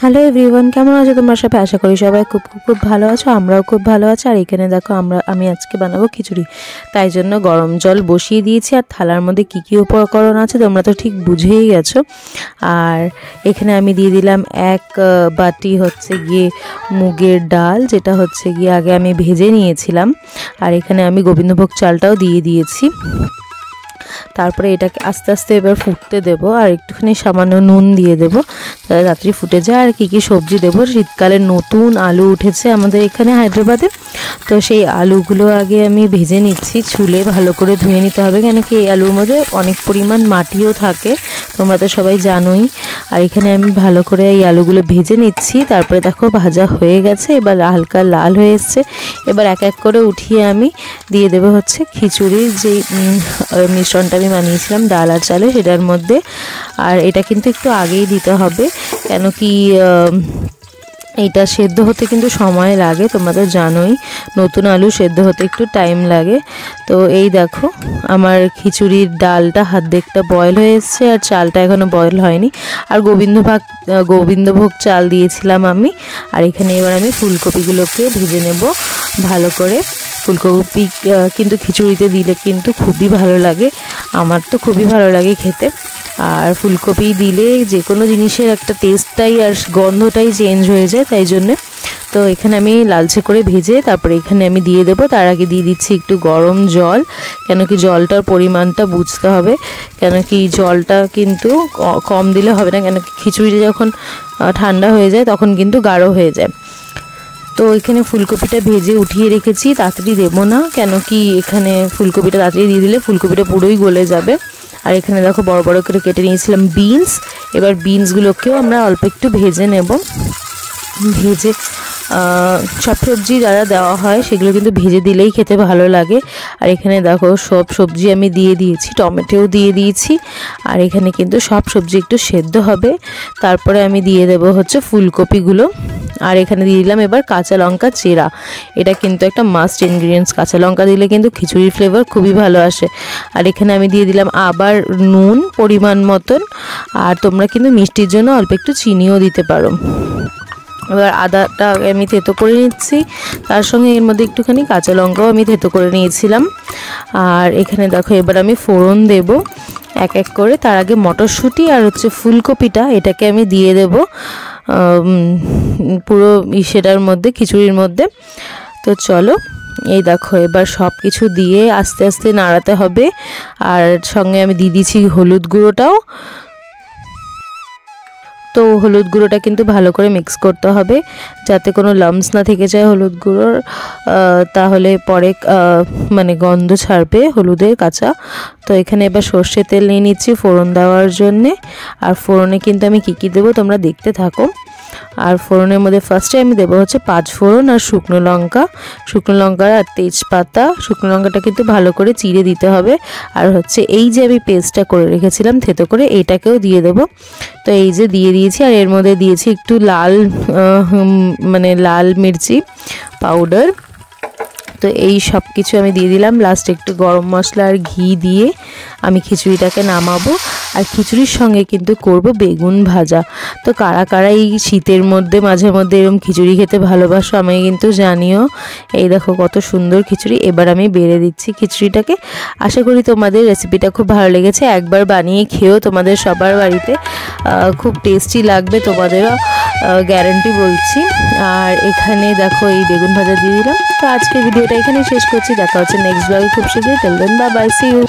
Hello everyone, কেমন আছো তোমরা সবাই? আশা করি সবাই খুব খুব খুব ভালো আছো। আমরাও খুব ভালো আছি। আর এখানে দেখো আমি আজকে বানাবো খিচুড়ি, তাই জন্য গরম জল বসিয়ে দিয়েছি। আর থালার মধ্যে কী কী উপকরণ আছে তোমরা তো ঠিক বুঝেই গেছো। আর এখানে আমি দিয়ে দিলাম এক বাটি হচ্ছে গিয়ে মুগের ডাল, যেটা হচ্ছে গিয়ে আগে আমি ভেজে নিয়েছিলাম। আর এখানে আমি গোবিন্দভোগ চালটাও দিয়ে দিয়েছি। তারপরে এটাকে আস্তে আস্তে এবার ফুটতে দেব, আর একটুখানি সামান্য নুন দিয়ে দেব যাতে তাড়াতাড়ি ফুটে যায়। আর কী কী সবজি দেবো, শীতকালে নতুন আলু উঠেছে আমাদের এখানে হায়দ্রাবাদে, তো সেই আলুগুলো আগে আমি ভেজে নিচ্ছি। ছুলে ভালো করে ধুয়ে নিতে হবে, কেন কি এই আলুর মধ্যে অনেক পরিমাণ মাটিও থাকে, তোমরা তো সবাই জানোই। আর এখানে আমি ভালো করে এই আলুগুলো ভেজে নিচ্ছি। তারপরে দেখো ভাজা হয়ে গেছে, এবার হালকা লাল হয়ে এসছে। এবার এক এক করে উঠিয়ে আমি দিয়ে দেবো হচ্ছে খিচুড়ির যেই মিশ্রণটা আমি বানিয়েছিলাম ডাল আর চালে, সেটার মধ্যে। আর এটা কিন্তু একটু আগেই দিতে হবে, কেন কি এইটা সেদ্ধ হতে কিন্তু সময় লাগে, তোমরা তো জানোই নতুন আলু সেদ্ধ হতে একটু টাইম লাগে। তো এই দেখো আমার খিচুড়ির ডালটা হাত দেখটা বয়েল হয়ে এসছে, আর চালটা এখনও বয়েল হয়নি। আর গোবিন্দভোগ চাল দিয়েছিলাম আমি। আর এখানে এবার আমি ফুলকপিগুলোকে ভেজে নেব ভালো করে। ফুলকপি কিন্তু খিচুড়িতে দিলে কিন্তু খুবই ভালো লাগে, আমার তো খুবই ভালো লাগে খেতে। আর ফুলকপি দিলে যে কোনো জিনিসের একটা টেস্টটাই আর গন্ধটাই চেঞ্জ হয়ে যায়, তাই জন্যে তো এখানে আমি লালচে করে ভেজে তারপরে এখানে আমি দিয়ে দেবো। তার আগে দিয়ে দিচ্ছি একটু গরম জল, কেন কি জলটার পরিমাণটা বুঝতে হবে, কেন কি জলটা কিন্তু কম দিলে হবে না, কেন কি খিচুড়িটা যখন ঠান্ডা হয়ে যায় তখন কিন্তু গাঢ় হয়ে যায়। তো এখানে ফুলকপিটা ভেজে উঠিয়ে রেখেছি, তাড়াতাড়ি দেবো না, কেন কি এখানে ফুলকপিটা তাড়াতাড়ি দিয়ে দিলে ফুলকপিটা পুরোই গলে যাবে। আর এখানে দেখো বড় বড় করে কেটে নিয়েছিলাম বিনস, এবার বিনসগুলোকেও আমরা অল্প একটু ভেজে নেব। ভেজে সব সবজি যারা দেওয়া হয় সেগুলো কিন্তু ভেজে দিলেই খেতে ভালো লাগে। আর এখানে দেখো সব সবজি আমি দিয়ে দিয়েছি, টমেটোও দিয়ে দিয়েছি। আর এখানে কিন্তু সব সবজি একটু সেদ্ধ হবে, তারপরে আমি দিয়ে দেব হচ্ছে ফুলকপিগুলো। আর এখানে দিয়ে দিলাম এবার কাঁচা লঙ্কা চেরা, এটা কিন্তু একটা মাস্ট ইনগ্রিডিয়েন্টস, কাঁচা লঙ্কা দিলে কিন্তু খিচুড়ির ফ্লেভার খুবই ভালো আসে। আর এখানে আমি দিয়ে দিলাম আবার নুন পরিমাণ মতন, আর তোমরা কিন্তু মিষ্টির জন্য অল্প একটু চিনিও দিতে পারো। এবার আদাটা আমি থেতো করে নিচ্ছি, তার সঙ্গে এর মধ্যে একটুখানি কাঁচা লঙ্কাও আমি থেতো করে নিয়েছিলাম। আর এখানে দেখো এবার আমি ফোড়ন দেব এক এক করে। তার আগে মটরশুঁটি আর হচ্ছে ফুলকপিটা এটাকে আমি দিয়ে দেব পুরো সেটার মধ্যে, খিচুড়ির মধ্যে। তো চলো এই দেখো এবার সব কিছু দিয়ে আস্তে আস্তে নাড়াতে হবে। আর সঙ্গে আমি দিয়ে দিচ্ছি হলুদ গুঁড়োটাও। তো হলুদ গুঁড়োটা কিন্তু ভালো করে মিক্স করতে হবে যাতে কোনো লাম্পস না থেকে যায় হলুদ গুঁড়োর, তাহলে পরে মানে গন্ধ ছাড়বে হলুদের কাঁচা। তো এখানে এবার সর্ষের তেল নিয়ে নিচ্ছি ফোড়ন দেওয়ার জন্যে। আর ফোড়নে কিন্তু আমি কী কী দেবো তোমরা দেখতে থাকো। আর ফোড়নের মধ্যে ফার্স্টে আমি দেবো হচ্ছে 5 ফোড়ন আর শুকনো লঙ্কা আর তেজপাতা। শুকনো লঙ্কাটা কিন্তু ভালো করে চিড়ে দিতে হবে। আর হচ্ছে এই যে আমি পেস্টটা করে রেখেছিলাম থেতো করে, এইটাকেও দিয়ে দেবো। তো এই যে দিয়ে দিয়েছি, আর এর মধ্যে দিয়েছি একটু লাল মির্চি পাউডার। তো এই সব কিছু আমি দিয়ে দিলাম। লাস্টে একটু গরম মশলা আর ঘি দিয়ে আমি খিচুড়িটাকে নামাবো। আর খিচুড়ির সঙ্গে কিন্তু করব বেগুন ভাজা। তো কারা কারা এই শীতের মধ্যে মাঝে মধ্যে এরকম খিচুড়ি খেতে ভালোবাসো আমি কিন্তু জানিও। এই দেখো কত সুন্দর খিচুড়ি। এবার আমি বেড়ে দিচ্ছি খিচুড়িটাকে। আশা করি তোমাদের রেসিপিটা খুব ভালো লেগেছে, একবার বানিয়ে খেও তোমাদের সবার বাড়িতে, খুব টেস্টি লাগবে তোমাদেরও, গ্যারান্টি বলছি। আর এখানে দেখো এই বেগুন ভাজা দিয়ে দিলাম। তো আজকে ভিডিওটা এখানে শেষ করছি, দেখা হচ্ছে নেক্সট ব্লগে খুব শীঘ্রই। Till then bye bye, see you.